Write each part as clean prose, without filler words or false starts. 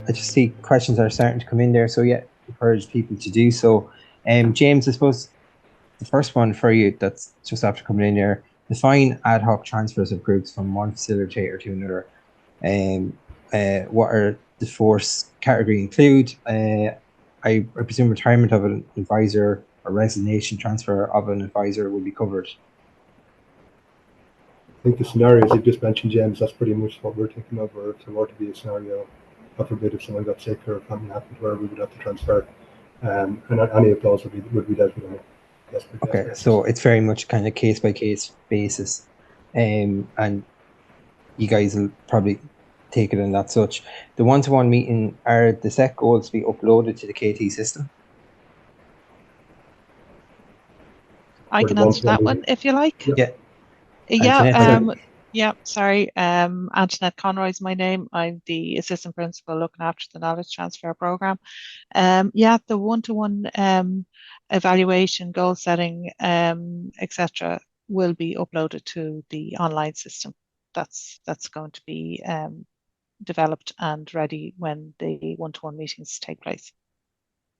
I just see questions are starting to come in there. So yeah, encourage people to do so. James, I suppose the first one for you that's just after coming in there, define ad hoc transfers of groups from one facilitator to another. What are the force category include? I presume retirement of an advisor or resignation transfer of an advisor will be covered. I think the scenarios you just mentioned, James, that's pretty much what we're thinking of, or if there were to be a scenario, God forbid, if someone got sick or if something happened where we would have to transfer, and any of those would be dealt with on a case by case Okay, basis. so it's very much kind of case by case basis, and you guys will probably take it in that such. The one-to-one meeting, are the set goals to be uploaded to the KT system? I For can the answer that one-to-one one if you like. Yeah. Yeah, Antoinette, yeah, sorry. Antoinette Conroy is my name. I'm the assistant principal looking after the knowledge transfer program. Yeah, the one-to-one evaluation, goal setting, etc., will be uploaded to the online system. That's going to be developed and ready when the one-to-one meetings take place.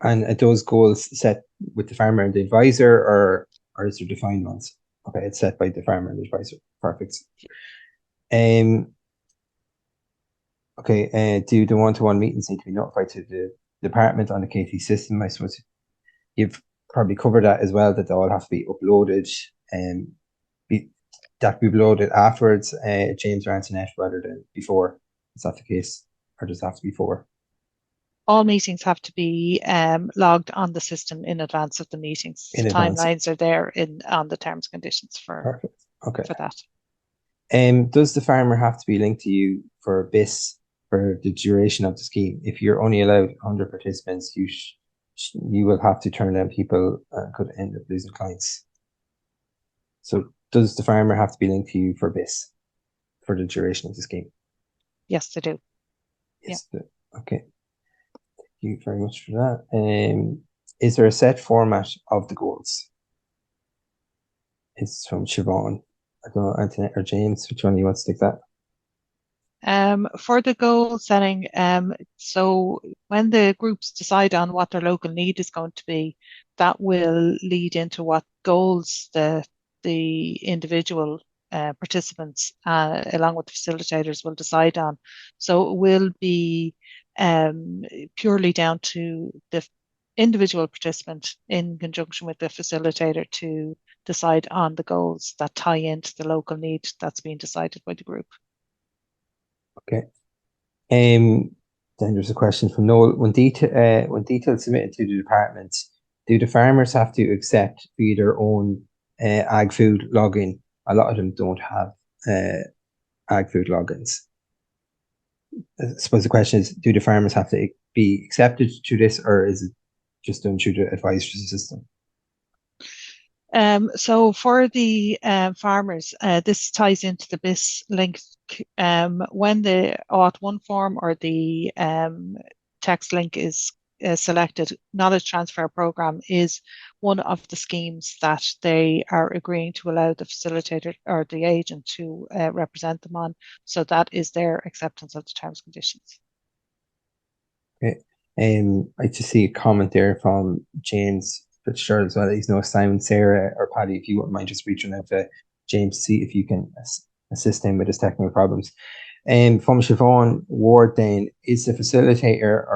and are those goals set with the farmer and the advisor, or is there defined ones? Okay, it's set by the farmer and the advisor. Perfect. Okay, do the one-to-one meetings need to be notified to the department on the KT system? I suppose you've probably covered that as well, that they all have to be uploaded and be uploaded afterwards, James or Antoinette, rather than before. Is that the case? Or does it have to be before? All meetings have to be logged on the system in advance of the meetings. In The advance. timelines are there on the terms and conditions for Perfect. Okay. for that. Does the farmer have to be linked to you for BIS for the duration of the scheme? If you're only allowed 100 participants, you will have to turn down people and could end up losing clients. So does the farmer have to be linked to you for BIS for the duration of the scheme? Yes, they do. Yes. Yeah. Okay. Thank you very much for that. Is there a set format of the goals? It's from Siobhan. I don't know, Antoinette or James, which one you want to stick that? For the goal setting, so when the groups decide on what their local need is going to be, that will lead into what goals the individual participants, along with the facilitators, will decide on. So it will be purely down to the individual participant in conjunction with the facilitator to decide on the goals that tie into the local need that's being decided by the group. Okay. Then there's a question from Noel. When details submitted to the department, do the farmers have to accept via their own ag food login? A lot of them don't have ag food logins. I suppose the question is, do the farmers have to be accepted to this, or is it just done through the advisory system? So for the farmers, this ties into the BIS link. When the OAuth1 form or the text link is selected, knowledge transfer program is one of the schemes that they are agreeing to allow the facilitator or the agent to represent them on. So that is their acceptance of the terms and conditions. Okay. I just see a comment there from James Fitzgerald as well. He's no Simon, Sarah, or Paddy. If you wouldn't mind just reaching out to James to see if you can assist him with his technical problems. From Siobhan Ward, then, is the facilitator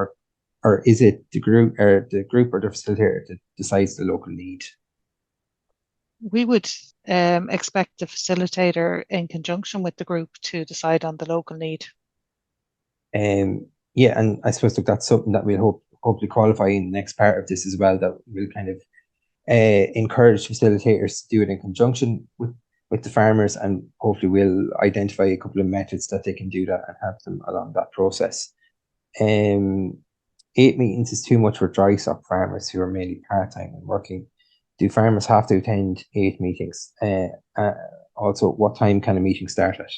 or is it the group or the facilitator that decides the local need? We would expect the facilitator in conjunction with the group to decide on the local need. Yeah, and I suppose that's something that we'll hopefully qualify in the next part of this as well, that will kind of encourage facilitators to do it in conjunction with the farmers, and hopefully we'll identify a couple of methods that they can do that and help them along that process. 8 meetings is too much for dry stock farmers who are mainly part-time and working. Do farmers have to attend 8 meetings? Also, what time can a meeting start at?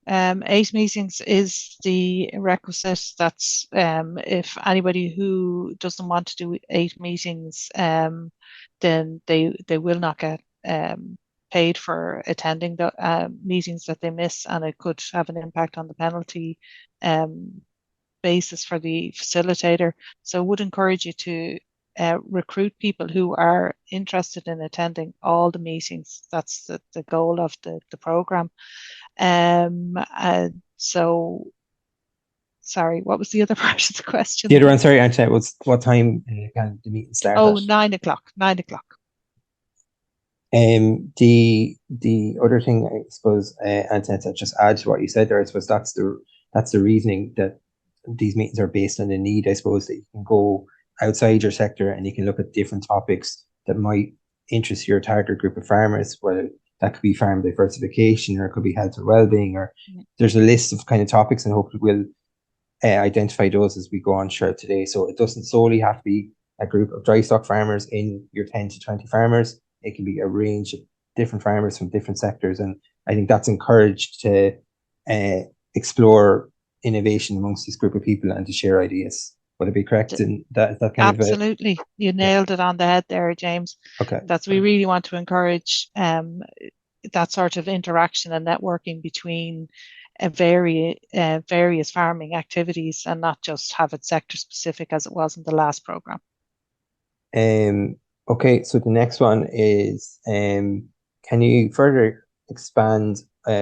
8 meetings is the requisite. That's if anybody who doesn't want to do 8 meetings, then they will not get paid for attending the meetings that they miss, and it could have an impact on the penalty basis for the facilitator. So I would encourage you to recruit people who are interested in attending all the meetings. That's the goal of the program. So, sorry, what was the other part of the question? The other one, sorry, Antoinette, was what time can the meeting start Oh, at? 9 o'clock. 9 o'clock. The other thing, I suppose, Antoinette, to just add to what you said there, I suppose that's the reasoning that these meetings are based on the need. I suppose that you can go outside your sector and you can look at different topics that might interest your target group of farmers, whether that could be farm diversification or it could be health and well-being, or there's a list of kind of topics, and hopefully we'll identify those as we go on share today. So it doesn't solely have to be a group of dry stock farmers in your 10 to 20 farmers. It can be a range of different farmers from different sectors. And I think that's encouraged to explore innovation amongst this group of people and to share ideas. Would it be correct in that kind of Absolutely. You nailed it on the head there, James. Okay. We really want to encourage that sort of interaction and networking between various farming activities, and not just have it sector specific as it was in the last program. Okay, so the next one is, can you further expand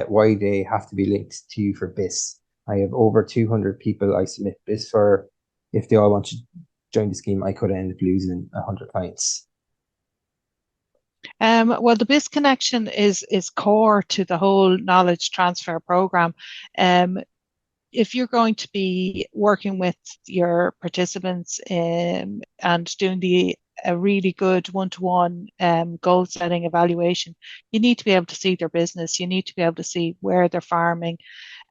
why they have to be linked to you for BIS? I have over 200 people I submit BIS for. If they all want to join the scheme, I could end up losing 100 clients. Well, the BIS connection is core to the whole knowledge transfer program. If you're going to be working with your participants and doing a really good one-to-one goal setting evaluation, you need to be able to see their business. You need to be able to see where they're farming.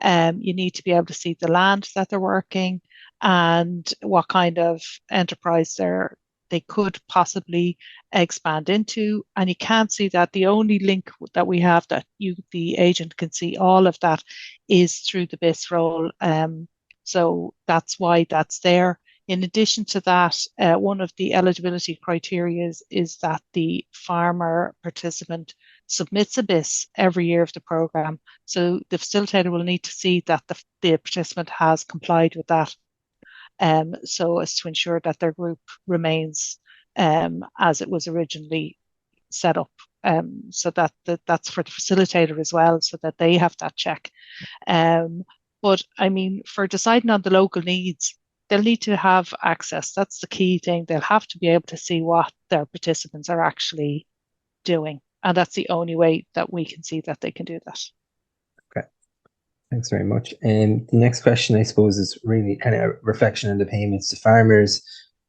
You need to be able to see the land that they're working and what kind of enterprise they could possibly expand into. And you can't see that. The only link that we have that the agent can see all of that is through the BIS role. So that's why that's there. In addition to that, one of the eligibility criteria is that the farmer participant submits a BIS every year of the program. So the facilitator will need to see that the participant has complied with that, so as to ensure that their group remains as it was originally set up. So that's for the facilitator as well, so that they have that check. But I mean, for deciding on the local needs, they'll need to have access. That's the key thing. They'll have to be able to see what their participants are actually doing. And that's the only way that we can see that they can do that. Okay. Thanks very much. And the next question, I suppose, is really kind of a reflection on the payments to farmers.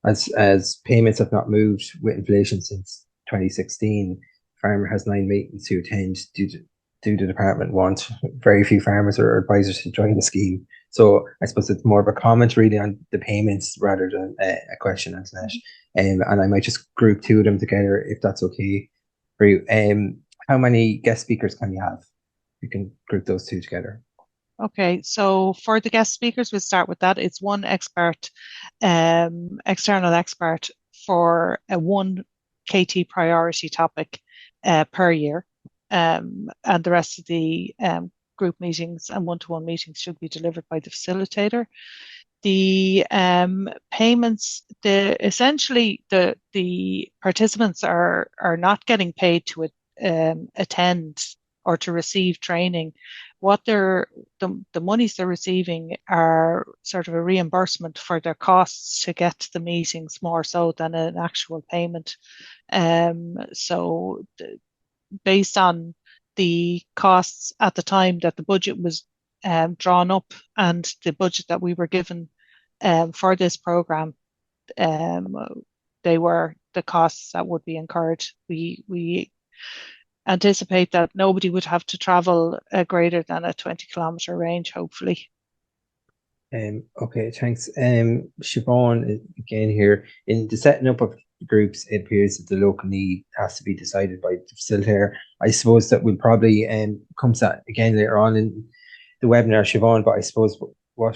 As payments have not moved with inflation since 2016, farmer has 9 meetings to attend due to the department want very few farmers or advisors to join the scheme. So I suppose it's more of a comment really on the payments rather than a question, Antoinette. And I might just group two of them together if that's okay for you. How many guest speakers can you have? You can group those two together. Okay, so for the guest speakers, we'll start with that. It's one expert, external expert for a one KT priority topic per year. And the rest of the group meetings and one-to-one meetings should be delivered by the facilitator. The payments, essentially the participants are not getting paid to attend or to receive training. What the monies they're receiving are sort of a reimbursement for their costs to get to the meetings, more so than an actual payment. So based on the costs at the time that the budget was drawn up and the budget that we were given for this program, they were the costs that would be incurred. We anticipate that nobody would have to travel greater than a 20-kilometre range, hopefully. Okay, thanks. Siobhan, again here, in the setting up of groups, it appears that the local need has to be decided by the facilitator. I suppose that we'll probably come to that again later on in the webinar, Siobhan, but I suppose what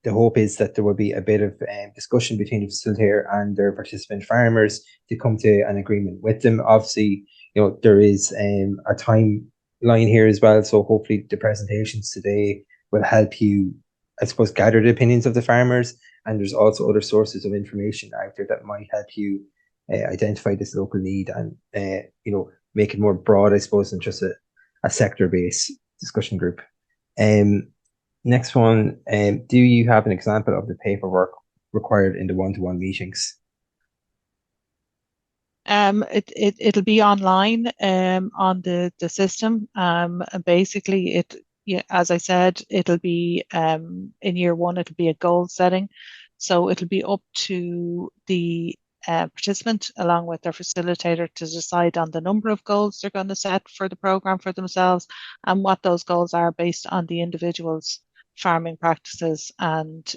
the hope is that there will be a bit of discussion between the facilitator and their participant farmers to come to an agreement with them. Obviously, there is a timeline here as well, so hopefully the presentations today will help you I suppose, gather the opinions of the farmers, and there's also other sources of information out there that might help you identify this local need and make it more broad, I suppose, than just a sector-based discussion group. Next one, do you have an example of the paperwork required in the one-to-one meetings? It'll be online on the system. And basically, as I said, it'll be in year one, it'll be a goal setting. So it'll be up to the participant along with their facilitator to decide on the number of goals they're going to set for the program for themselves and what those goals are based on the individual's farming practices and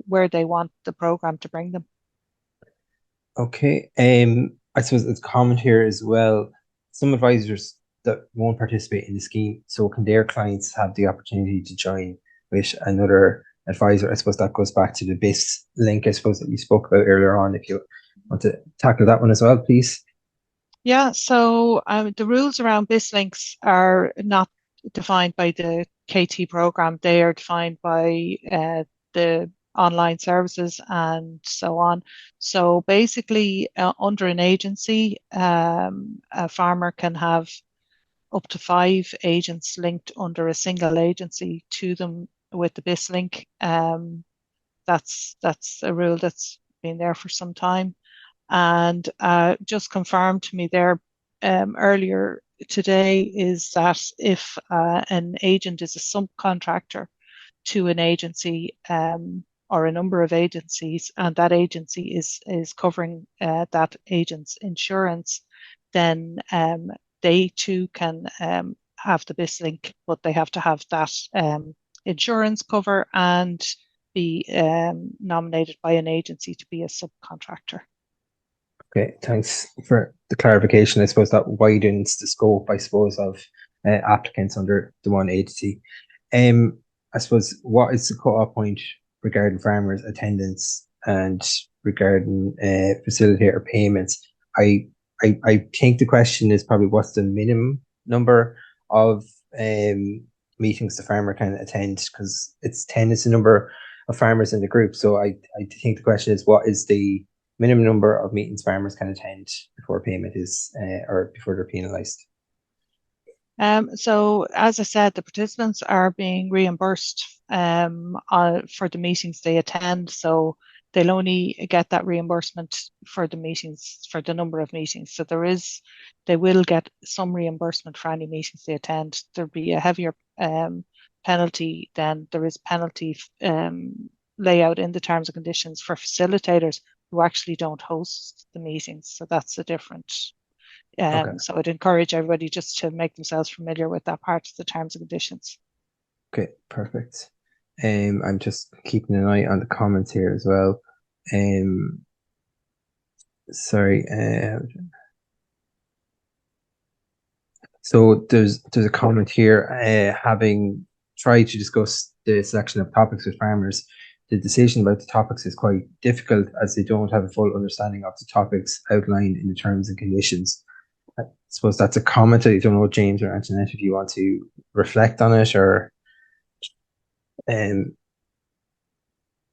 where they want the program to bring them. Okay. I suppose it's common here as well. Some advisors that won't participate in the scheme, so can their clients have the opportunity to join with another advisor? I suppose that goes back to the BIS link, I suppose, that you spoke about earlier on. If you want to tackle that one as well, please. Yeah, so the rules around BIS links are not defined by the KT program. They are defined by the online services and so on. So basically, under an agency, a farmer can have up to 5 agents linked under a single agency to them with the BIS link. That's a rule that's been there for some time. And just confirmed to me there earlier today is that if an agent is a subcontractor to an agency or a number of agencies, and that agency is covering that agent's insurance, then they too can have the BIS link, but they have to have that insurance cover and be nominated by an agency to be a subcontractor. Okay, thanks for the clarification. I suppose that widens the scope, I suppose, of applicants under the one agency. I suppose, what is the cut-off point regarding farmers' attendance and regarding facilitator payments? I think the question is probably what's the minimum number of meetings the farmer can attend, because it's 10 is the number of farmers in the group. So I think the question is, what is the minimum number of meetings farmers can attend before payment is or before they're penalised? So as I said, the participants are being reimbursed for the meetings they attend. So they'll only get that reimbursement for the meetings, for the number of meetings. So they will get some reimbursement for any meetings they attend. There'll be a heavier penalty than there is penalty layout in the terms and conditions for facilitators who actually don't host the meetings. So that's a different. Okay. So I'd encourage everybody just to make themselves familiar with that part of the terms and conditions. Okay, perfect. I'm just keeping an eye on the comments here as well. Sorry. So there's a comment here, having tried to discuss the selection of topics with farmers, the decision about the topics is quite difficult as they don't have a full understanding of the topics outlined in the terms and conditions. I suppose that's a comment. I don't know, James or Antoinette, if you want to reflect on it, or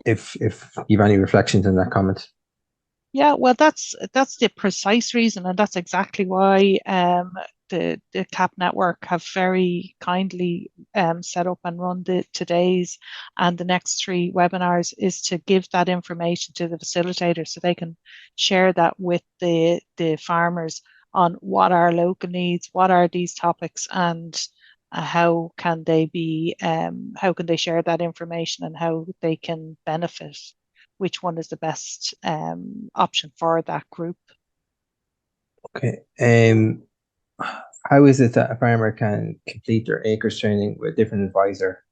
if you have any reflections on that comment. Yeah, well, that's the precise reason, and that's exactly why the CAP network have very kindly set up and run today's and the next 3 webinars, is to give that information to the facilitators so they can share that with the farmers on what are local needs, what are these topics, and how can they share that information and how they can benefit, which one is the best option for that group. Okay. How is it that a farmer can complete their acres training with a different advisor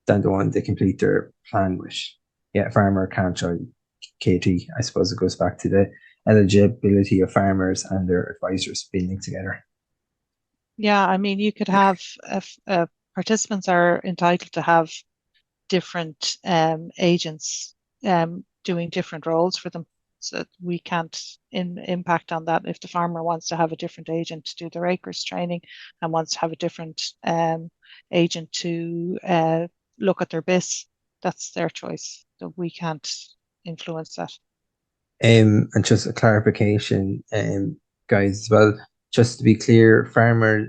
than the one they complete their plan with? Yeah, a farmer can't join KT. I suppose it goes back to the eligibility of farmers and their advisors being linked together. Yeah, I mean, you could have participants are entitled to have different agents doing different roles for them. So we can't impact on that. If the farmer wants to have a different agent to do their acres training and wants to have a different agent to look at their BIS, that's their choice. So we can't influence that. And just a clarification, guys, as well. Just to be clear, farmer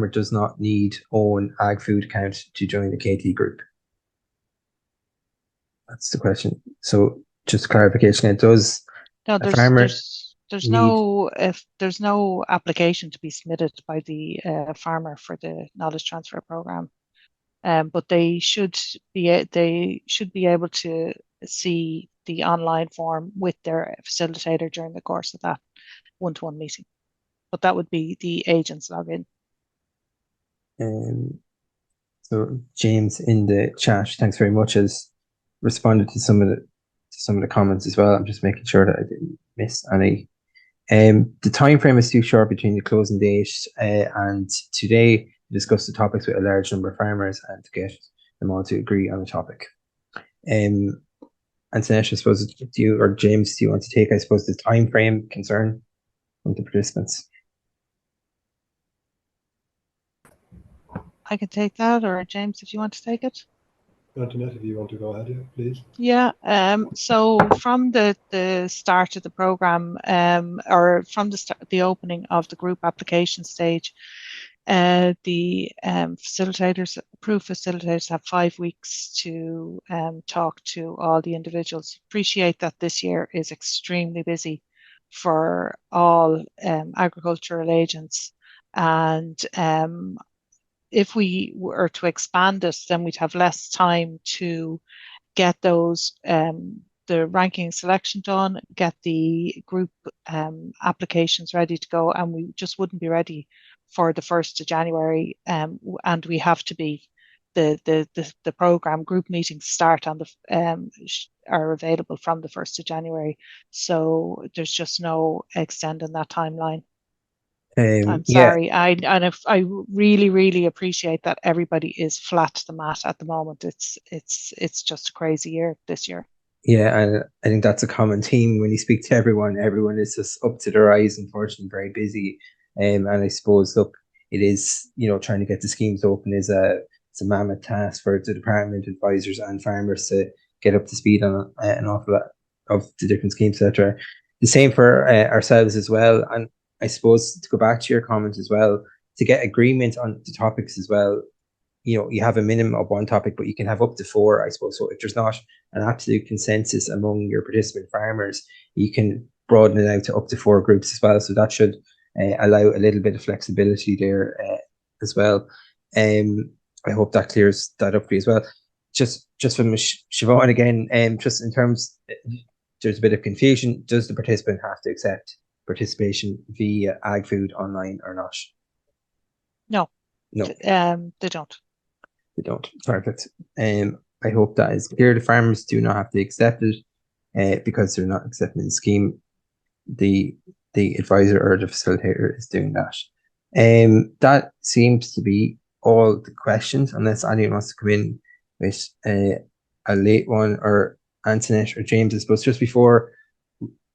does not need own ag food account to join the KT group. That's the question. So just clarification, it does. No, A farmer there's no application to be submitted by the farmer for the knowledge transfer program. But they should be able to see the online form with their facilitator during the course of that one-to-one meeting. But that would be the agent's login. So James in the chat, thanks very much, has responded to some of the comments as well. I'm just making sure that I didn't miss any. The time frame is too short between the closing date and today to discuss the topics with a large number of farmers and to get them all to agree on a topic. Antoinette, I suppose, do you or James, do you want to take, I suppose, the time frame concern from the participants? I can take that, or James, if you want to take it. Antoinette, if you want to go ahead, please. Yeah. So from the start of the program, or from the opening of the group application stage, the approved facilitators have 5 weeks to talk to all the individuals. Appreciate that this year is extremely busy for all agricultural agents, and if we were to expand this, then we'd have less time to get those the ranking selection done, get the group applications ready to go, and we just wouldn't be ready for the 1st of January. And we have to be the program group meetings start on are available from the 1st of January. So there's just no extending that timeline. I'm sorry. Yeah. I really appreciate that everybody is flat to the mat at the moment. It's just a crazy year this year. Yeah, and I think that's a common theme when you speak to everyone. Everyone is just up to their eyes, unfortunately, very busy. And I suppose, look, it is, trying to get the schemes open it's a mammoth task for the department, advisors and farmers to get up to speed on an awful lot of the different schemes, etc. The same for ourselves as well. And I suppose to go back to your comment as well, to get agreement on the topics as well, you have a minimum of one topic, but you can have up to 4, I suppose. So if there's not an absolute consensus among your participant farmers, you can broaden it out to up to 4 groups as well. So that should allow a little bit of flexibility there as well. I hope that clears that up for you as well. Just from Siobhan again, just in terms, there's a bit of confusion. Does the participant have to accept participation via ag food online or not? No. They don't. They don't. Perfect. I hope that is clear. The farmers do not have to accept it because they're not accepting the scheme. The advisor or the facilitator is doing that. That seems to be all the questions, unless anyone wants to come in with a late one, or Antoinette or James, I suppose. Just before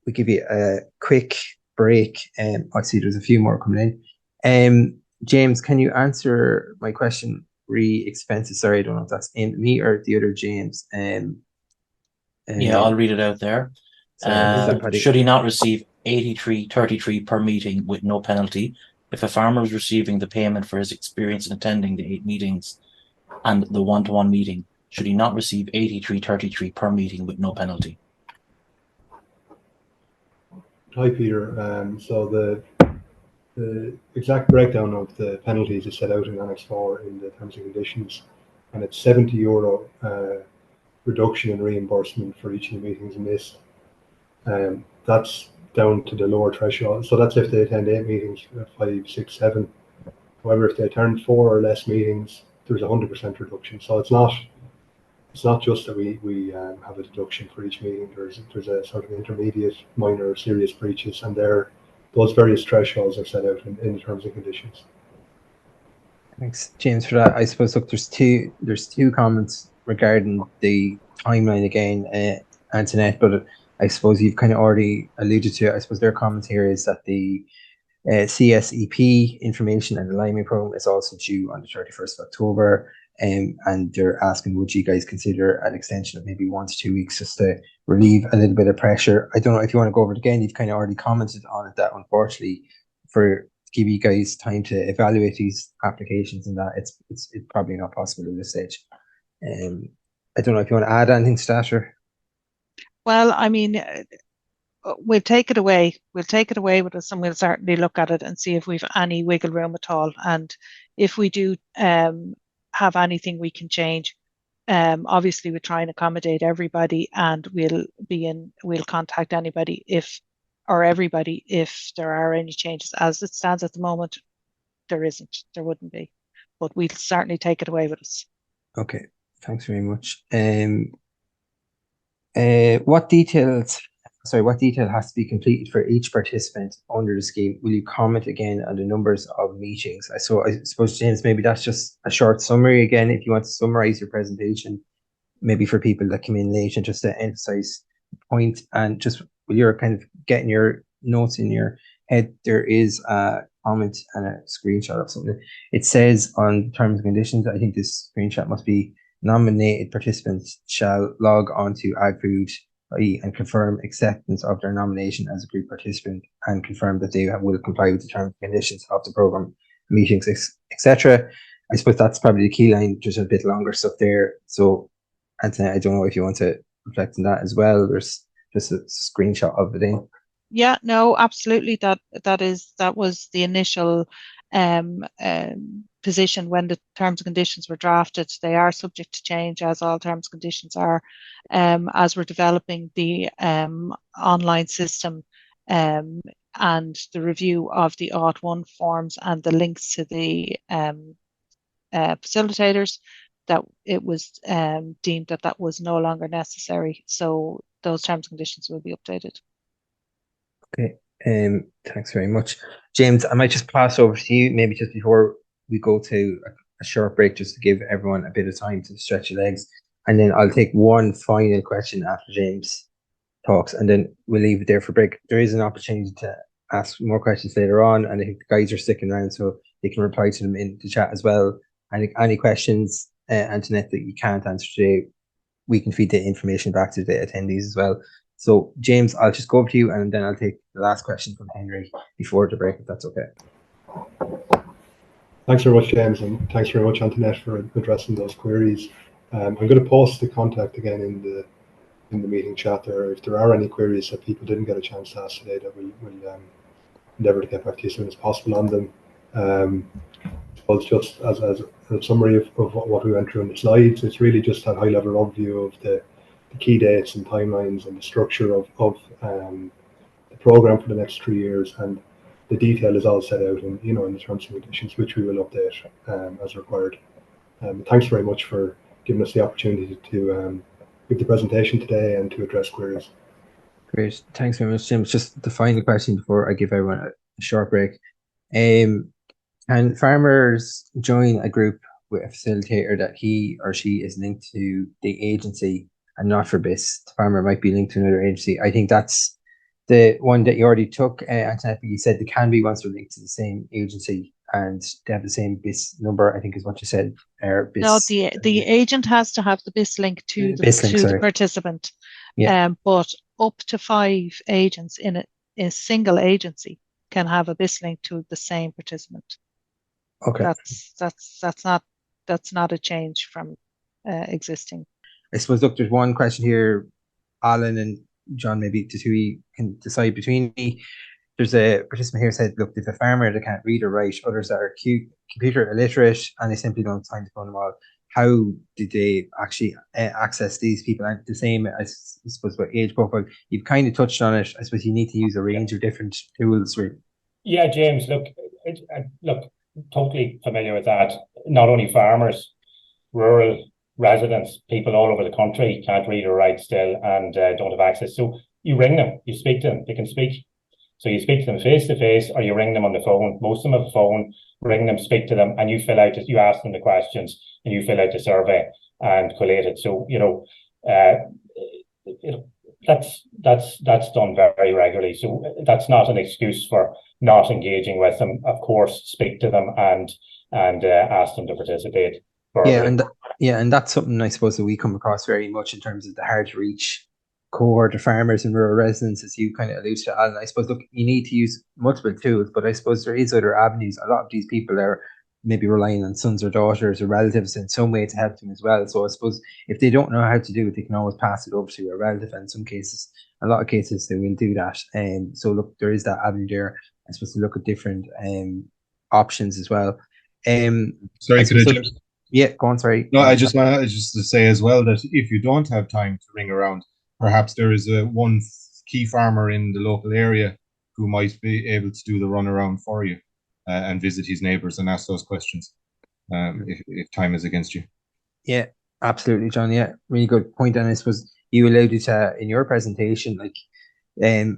we give you a quick break, I see there's a few more coming in. James, can you answer my question re expenses? Sorry, I don't know if that's aimed at me or the other James. Yeah, I'll read it out there. Should he not receive 83.33 per meeting with no penalty if a farmer is receiving the payment for his experience in attending the 8 meetings and the one-to-one meeting? Should he not receive 83.33 per meeting with no penalty? Hi, Peter. So the exact breakdown of the penalties is set out in Annex 4 in the terms and conditions, and it's €70 reduction in reimbursement for each of the meetings missed. That's down to the lower threshold. So that's if they attend 8 meetings, 5, 6, 7. However, if they attend 4 or less meetings, there's 100% reduction. So it's not just that we have a deduction for each meeting. There's a sort of intermediate, minor, serious breaches, and those various thresholds are set out in the terms and conditions. Thanks, James, for that. I suppose, look, there's two comments regarding the timeline again, Antoinette, but I suppose you've kind of already alluded to it. I suppose their comment here is that the CSEP information and alignment program is also due on the 31st of October. And they're asking, would you guys consider an extension of maybe 1 to 2 weeks just to relieve a little bit of pressure? I don't know if you want to go over it again. You've kind of already commented on it, that unfortunately for give you guys time to evaluate these applications and that it's probably not possible at this stage. I don't know if you want to add anything to that, or? Well, I mean, we'll take it away. We'll take it away with us, and we'll certainly look at it and see if we've any wiggle room at all. And if we do have anything we can change, obviously we try and accommodate everybody, and we'll contact anybody everybody if there are any changes. As it stands at the moment, there wouldn't be, but we'll certainly take it away with us. Okay, thanks very much. What detail has to be completed for each participant under the scheme? Will you comment again on the numbers of meetings? I suppose, James, maybe that's just a short summary again, if you want to summarize your presentation, maybe for people that come in late, and just to emphasize the point. And just while you're kind of getting your notes in your head, there is a comment and a screenshot of something. It says on terms and conditions, I think this screenshot must be, nominated participants shall log on to AgFood and confirm acceptance of their nomination as a group participant, and confirm that they will comply with the terms and conditions of the programme, meetings, etc. I suppose that's probably the key line. There's a bit longer stuff there. So, Anthony, I don't know if you want to reflect on that as well. There's just a screenshot of it in. Yeah, no, absolutely. That was the initial position when the terms and conditions were drafted. They are subject to change, as all terms and conditions are, as we're developing the online system and the review of the OUT1 forms and the links to the facilitators, that it was deemed that was no longer necessary. So those terms and conditions will be updated. Okay. Thanks very much. James, I might just pass over to you, maybe just before we go to a short break, just to give everyone a bit of time to stretch your legs. And then I'll take one final question after James talks, and then we'll leave it there for break. There is an opportunity to ask more questions later on, and I think the guys are sticking around so they can reply to them in the chat as well. And any questions, Antoinette, that you can't answer today, we can feed the information back to the attendees as well. So, James, I'll just go over to you, and then I'll take the last question from Henry before the break, if that's okay. Thanks very much, James, and thanks very much, Antoinette, for addressing those queries. I'm going to post the contact again in the meeting chat there. If there are any queries that people didn't get a chance to ask today, that we'll endeavour to get back to you as soon as possible on them. Well, just as a summary of what we went through in the slides, it's really just a high-level overview of the key dates and timelines and the structure of the programme for the next 3 years, and the detail is all set out in the terms and conditions, which we will update as required. Thanks very much for giving us the opportunity to give the presentation today and to address queries. Great, thanks very much, James. Just the final question before I give everyone a short break. Can farmers join a group with a facilitator that he or she is linked to the agency and not for BIS? The farmer might be linked to another agency. I think that's the one that you already took, Antoinette, but you said there can be ones that are linked to the same agency and they have the same BIS number, I think is what you said. BIS, no, the agent has to have the BIS link to the participant. Yeah. But up to 5 agents in a single agency can have a BIS link to the same participant. Okay. That's not a change from existing. I suppose, look, there's one question here, Alan and John, maybe the two of you can decide between me. There's a participant here said, look, if a farmer that can't read or write, others that are computer illiterate, and they simply don't sign the phone them all, how did they actually access these people? And the same, I suppose, about age profile. You've kind of touched on it. I suppose you need to use a range of different tools. Really. Yeah, James, look, totally familiar with that. Not only farmers, rural residents, people all over the country can't read or write still and don't have access. So you ring them, you speak to them, they can speak. So you speak to them face to face, or you ring them on the phone. Most of them have a phone. Ring them, speak to them, and you fill out. You ask them the questions, and you fill out the survey and collate it. So that's done very regularly. So that's not an excuse for not engaging with them, of course, speak to them and ask them to participate. And that's something I suppose that we come across very much in terms of the hard to reach cohort of farmers and rural residents, as you kind of alluded to, Alan. I suppose, look, you need to use multiple tools, but I suppose there is other avenues. A lot of these people are maybe relying on sons or daughters or relatives in some way to help them as well. So I suppose if they don't know how to do it, they can always pass it over to a relative. And in some cases, a lot of cases, they will do that. And so look, there is that avenue there. I suppose to look at different options as well. Sorry, could I just... Yeah, go on, sorry. No, I just want to say as well that if you don't have time to ring around, perhaps there is one key farmer in the local area who might be able to do the runaround for you and visit his neighbours and ask those questions if time is against you. Yeah, absolutely, John. Yeah, really good point. And I suppose you alluded to in your presentation, like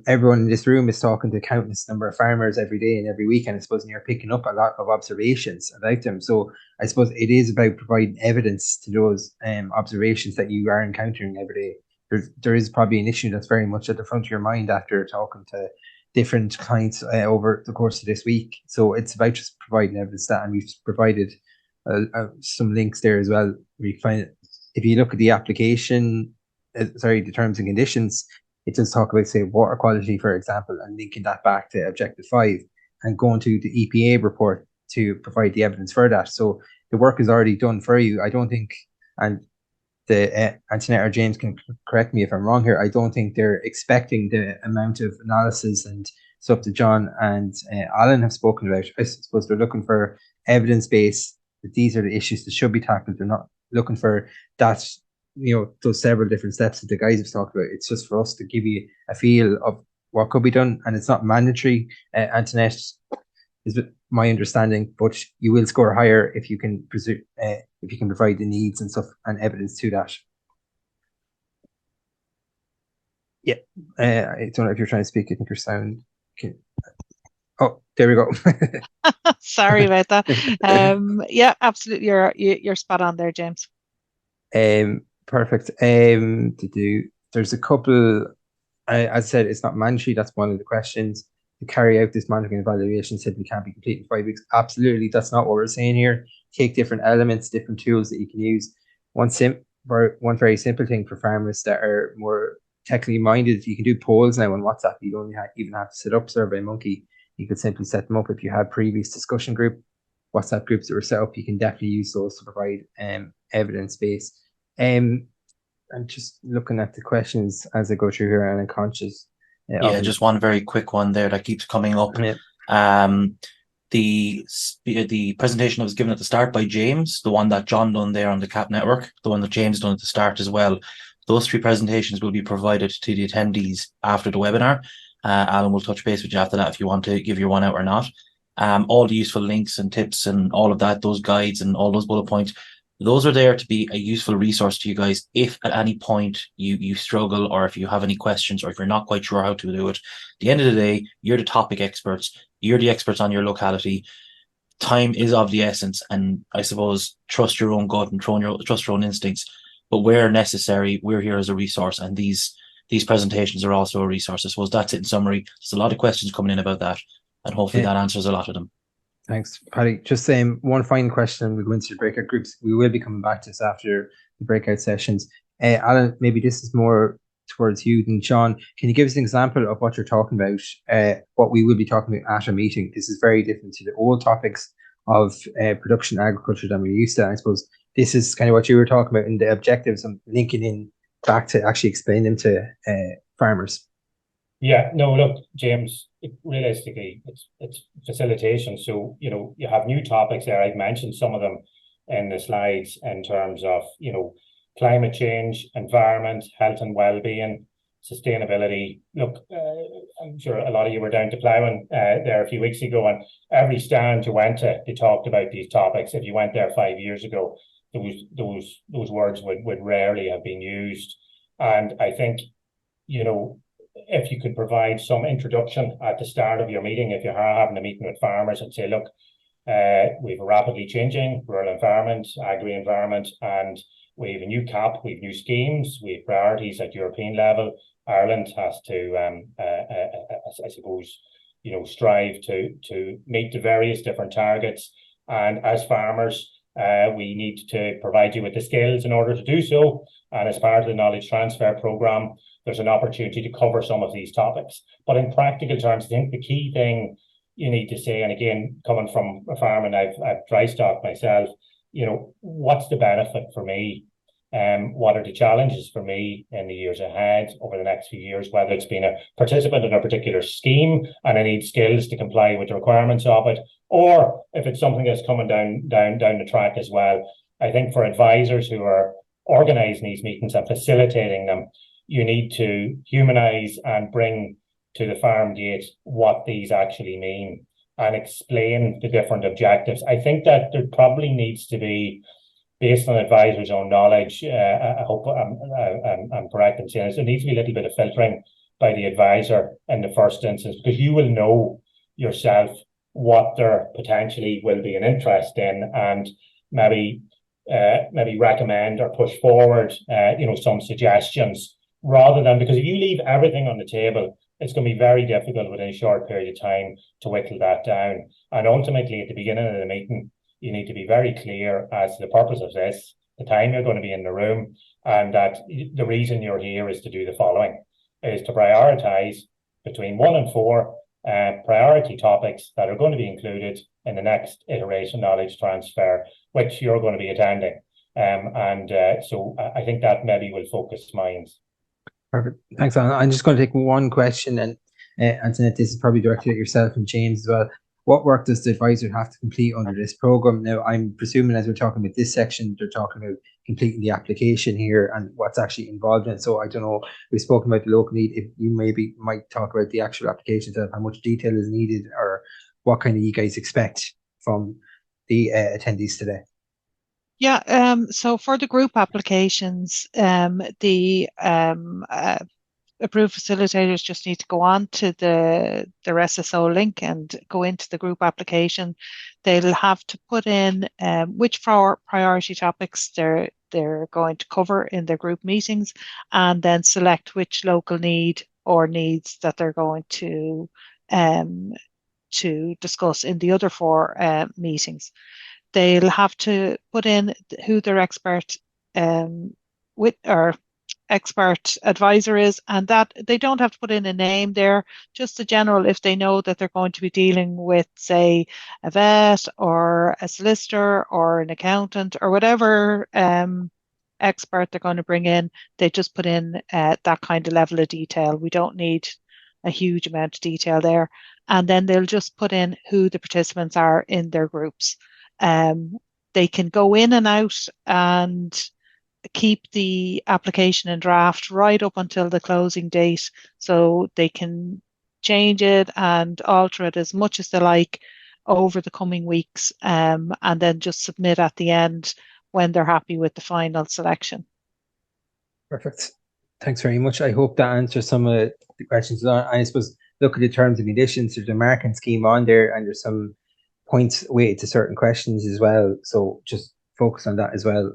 everyone in this room is talking to countless number of farmers every day and every week, and I suppose you're picking up a lot of observations about them. So I suppose it is about providing evidence to those observations that you are encountering every day. There is probably an issue that's very much at the front of your mind after talking to different clients over the course of this week. So it's about just providing evidence that, and we've provided some links there as well. We find it, if you look at the application, the terms and conditions, it does talk about, say, water quality, for example, and linking that back to Objective 5 and going to the EPA report to provide the evidence for that. So the work is already done for you. I don't think, and the Antoinette or James can correct me if I'm wrong here, I don't think they're expecting the amount of analysis and stuff that John and Alan have spoken about. I suppose they're looking for evidence base, that these are the issues that should be tackled. They're not looking for that, those several different steps that the guys have talked about. It's just for us to give you a feel of what could be done, and it's not mandatory. Antoinette is my understanding, but you will score higher if you can provide the needs and stuff and evidence to that. Yeah, I don't know if you're trying to speak. I think your sound. Oh, there we go. Sorry about that. Yeah, absolutely. You're spot on there, James. Perfect. There's a couple. As I said, it's not mandatory. That's one of the questions. To carry out this monitoring and evaluation simply can't be complete in 5 weeks. Absolutely, that's not what we're saying here. Take different elements, different tools that you can use. One very simple thing for farmers that are more technically minded, you can do polls now on WhatsApp. You don't even have to set up SurveyMonkey. You could simply set them up. If you have previous discussion group, WhatsApp groups that were set up, you can definitely use those to provide evidence base. I'm just looking at the questions as I go through here, and I'm conscious. Just one very quick one there that keeps coming up. Yeah. The presentation that was given at the start by James, the one that John done there on the CAP network, the one that James done at the start as well. Those 3 presentations will be provided to the attendees after the webinar. Alan will touch base with you after that if you want to give your one out or not. All the useful links and tips and all of that, those guides and all those bullet points, those are there to be a useful resource to you guys if at any point you struggle, or if you have any questions, or if you're not quite sure how to do it. At the end of the day, you're the topic experts. You're the experts on your locality. Time is of the essence, and I suppose trust your own gut and trust your own instincts. But where necessary, we're here as a resource, and these presentations are also a resource. I suppose that's it in summary. There's a lot of questions coming in about that, and hopefully that answers a lot of them. Thanks, Paddy. Just saying one final question. We'll go into the breakout groups. We will be coming back to this after the breakout sessions. Alan, maybe this is more towards you than John. Can you give us an example of what you're talking about, what we will be talking about at a meeting? This is very different to the old topics of production agriculture that we're used to. I suppose this is kind of what you were talking about in the objectives and linking in back to actually explain them to farmers. Yeah, no, look, James, realistically, it's facilitation. So, you have new topics there. I've mentioned some of them in the slides in terms of, climate change, environment, health and well-being, sustainability. Look, I'm sure a lot of you were down to Ploughing there a few weeks ago, and every stand you went to, they talked about these topics. If you went there 5 years ago, those words would rarely have been used. And I think, if you could provide some introduction at the start of your meeting, if you are having a meeting with farmers, and say, look, we have a rapidly changing rural environment, agri-environment, and we have a new CAP, we have new schemes, we have priorities at European level. Ireland has to, I suppose, strive to meet the various different targets. And as farmers, we need to provide you with the skills in order to do so. And as part of the knowledge transfer programme, there's an opportunity to cover some of these topics. But in practical terms, I think the key thing you need to say, and again, coming from a farm, and I've dry stock myself, what's the benefit for me? What are the challenges for me in the years ahead over the next few years, whether it's been a participant in a particular scheme and I need skills to comply with the requirements of it, or if it's something that's coming down the track as well. I think for advisors who are organising these meetings and facilitating them, you need to humanise and bring to the farm gate what these actually mean and explain the different objectives. I think that there probably needs to be, based on advisors' own knowledge, I hope I'm correct in saying this, there needs to be a little bit of filtering by the advisor in the first instance, because you will know yourself what there potentially will be an interest in, and maybe recommend or push forward some suggestions, rather than, because if you leave everything on the table, it's going to be very difficult within a short period of time to whittle that down. And ultimately, at the beginning of the meeting, you need to be very clear as to the purpose of this, the time you're going to be in the room, and that the reason you're here is to do the following, is to prioritise between 1 and 4 priority topics that are going to be included in the next iteration knowledge transfer, which you're going to be attending. So I think that maybe will focus minds. Perfect. Thanks, Alan. I'm just going to take one question, and Antoinette, this is probably directed at yourself and James as well. What work does the advisor have to complete under this program? Now, I'm presuming as we're talking about this section, they're talking about completing the application here and what's actually involved in it. So I don't know, we've spoken about the local need. If you might talk about the actual application itself, how much detail is needed, or what kind of you guys expect from the attendees today? Yeah, so for the group applications, the approved facilitators just need to go on to their SSO link and go into the group application. They'll have to put in which priority topics they're going to cover in their group meetings, and then select which local need or needs that they're going to discuss in the other 4 meetings. They'll have to put in who their expert advisor is, and that they don't have to put in a name there, just a general, if they know that they're going to be dealing with, say, a vet or a solicitor or an accountant or whatever expert they're going to bring in, they just put in that kind of level of detail. We don't need a huge amount of detail there. And then they'll just put in who the participants are in their groups. They can go in and out and keep the application in draft right up until the closing date, so they can change it and alter it as much as they like over the coming weeks, and then just submit at the end when they're happy with the final selection. Perfect. Thanks very much. I hope that answers some of the questions. I suppose look at the terms and conditions. There's a marking scheme on there, and there's some points weighted to certain questions as well. So just focus on that as well.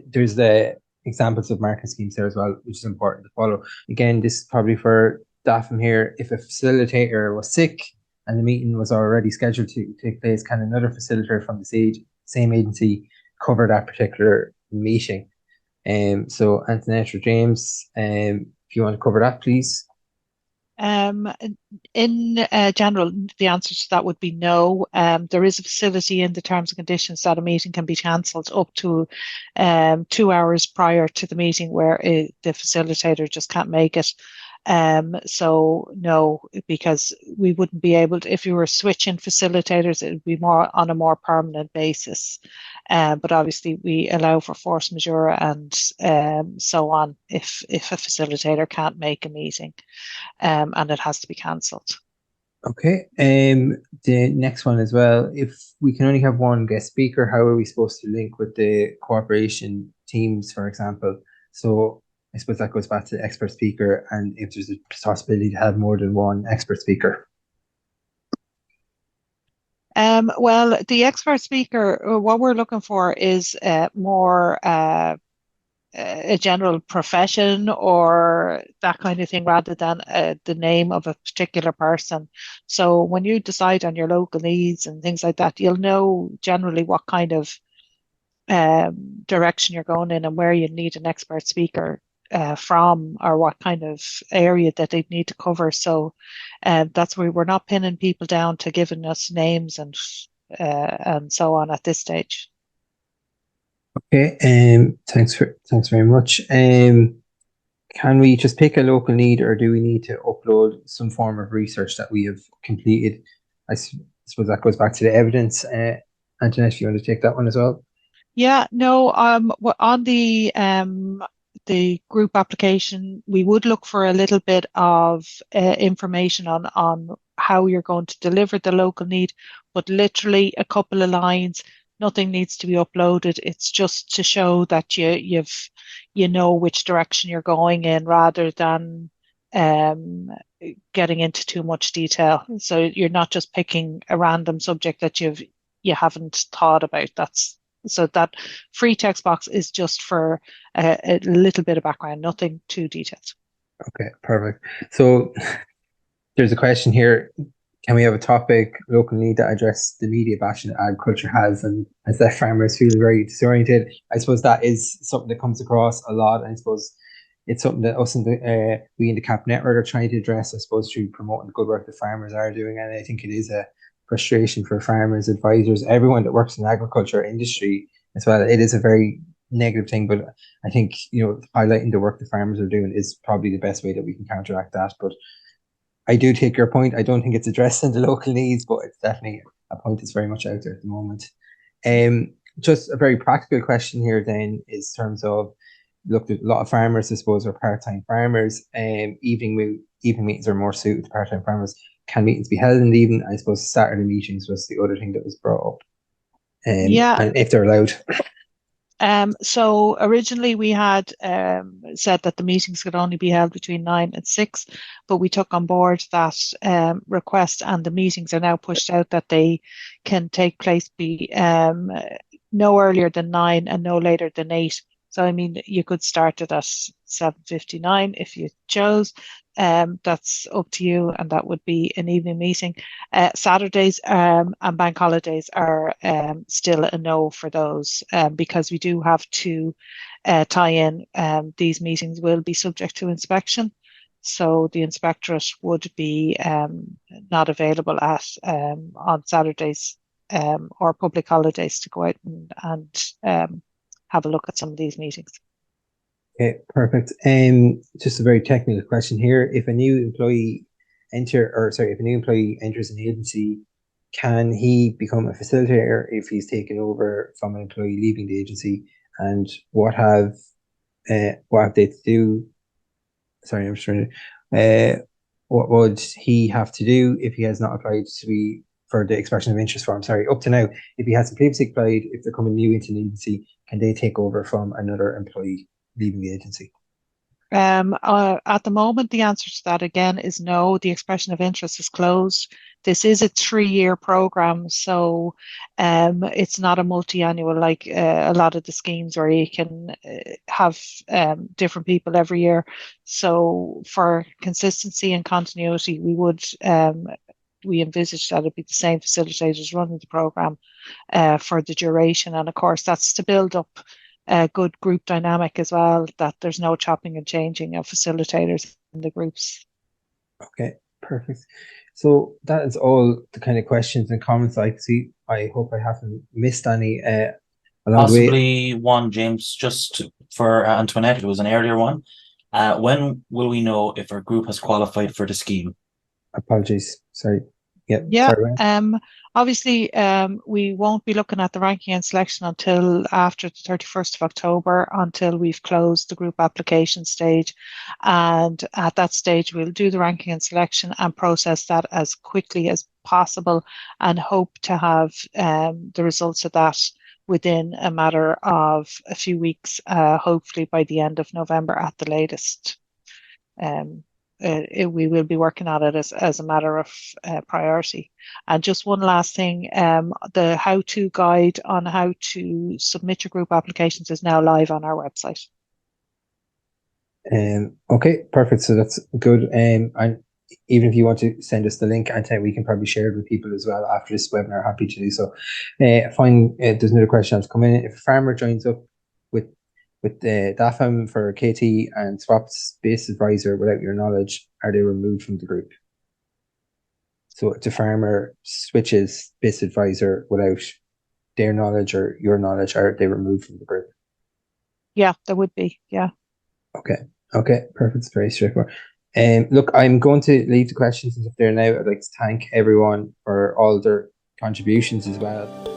There's the examples of marking schemes there as well, which is important to follow. Again, this is probably for Daphne here. If a facilitator was sick and the meeting was already scheduled to take place, can another facilitator from the same agency cover that particular meeting? So Antoinette or James, if you want to cover that, please. In general, the answer to that would be no. There is a facility in the terms and conditions that a meeting can be cancelled up to 2 hours prior to the meeting where the facilitator just can't make it. So no, because we wouldn't be able to, if you were switching facilitators, it would be more on a more permanent basis. But obviously we allow for force majeure and so on if a facilitator can't make a meeting and it has to be cancelled. Okay. The next one as well. If we can only have one guest speaker, how are we supposed to link with the cooperation teams, for example? So I suppose that goes back to the expert speaker, and if there's a possibility to have more than one expert speaker. Well, the expert speaker, what we're looking for is more a general profession or that kind of thing rather than the name of a particular person. So when you decide on your local needs and things like that, you'll know generally what kind of direction you're going in and where you need an expert speaker from, or what kind of area that they need to cover. So that's where we're not pinning people down to giving us names and so on at this stage. Okay, thanks very much. Can we just pick a local need, or do we need to upload some form of research that we have completed? I suppose that goes back to the evidence. Antoinette, if you want to take that one as well. Yeah, no, on the group application, we would look for a little bit of information on how you're going to deliver the local need, but literally a couple of lines. Nothing needs to be uploaded. It's just to show that you know which direction you're going in, rather than getting into too much detail. So you're not just picking a random subject that you haven't thought about. So that free text box is just for a little bit of background, nothing too detailed. Okay, perfect. So there's a question here. Can we have a topic, local need, that address the media bashing that agriculture has, and has left farmers feel very disoriented? I suppose that is something that comes across a lot. And I suppose it's something that us and we in the CAP network are trying to address, I suppose, through promoting the good work that farmers are doing. And I think it is a frustration for farmers, advisors, everyone that works in the agriculture industry as well. It is a very negative thing, but I think, highlighting the work the farmers are doing is probably the best way that we can counteract that. But I do take your point. I don't think it's addressing the local needs, but it's definitely a point that's very much out there at the moment. Just a very practical question here then is terms of, look, a lot of farmers, I suppose, are part-time farmers. Evening meetings are more suited to part-time farmers. Can meetings be held in the evening? I suppose Saturday meetings was the other thing that was brought up. Yeah. And if they're allowed. So originally we had said that the meetings could only be held between 9 and 6, but we took on board that request, and the meetings are now pushed out that they can take place no earlier than 9 and no later than 8. So, I mean, you could start it at 7:59 if you chose. That's up to you, and that would be an evening meeting. Saturdays and bank holidays are still a no for those, because we do have to tie in. These meetings will be subject to inspection, so the inspectorate would be not available on Saturdays or public holidays to go out and have a look at some of these meetings. Okay, perfect. Just a very technical question here. If a new employee enters an agency, can he become a facilitator if he's taken over from an employee leaving the agency? And what have they to do? Sorry, I'm just trying to. What would he have to do if he has not applied for the expression of interest form? Sorry, up to now, if he hasn't previously applied, if they're coming new into an agency, can they take over from another employee leaving the agency? At the moment, the answer to that again is no. The expression of interest is closed. This is a 3-year program, so it's not a multi-annual like a lot of the schemes where you can have different people every year. So for consistency and continuity, we envisage that it'd be the same facilitators running the program for the duration, and of course that's to build up a good group dynamic as well, that there's no chopping and changing of facilitators in the groups. Okay, perfect. So that is all the kind of questions and comments I see. I hope I haven't missed any. Possibly one, James, just for Antoinette, it was an earlier one. When will we know if our group has qualified for the scheme? Apologies. Sorry. Yeah. Obviously, we won't be looking at the ranking and selection until after the 31st of October, until we've closed the group application stage. And at that stage, we'll do the ranking and selection and process that as quickly as possible, and hope to have the results of that within a matter of a few weeks, hopefully by the end of November at the latest. We will be working on it as a matter of priority. And just one last thing, the how-to guide on how to submit your group applications is now live on our website. Okay, perfect. So that's good. And even if you want to send us the link, Anthony, we can probably share it with people as well after this webinar. Happy to do so. Fine. There's another question that's come in. If a farmer joins up with DAFM for KT and swaps base advisor without your knowledge, are they removed from the group? So if the farmer switches base advisor without their knowledge or your knowledge, are they removed from the group? Yeah, there would be. Yeah. Okay, perfect. It's very straightforward. Look, I'm going to leave the questions up there now. I'd like to thank everyone for all their contributions as well.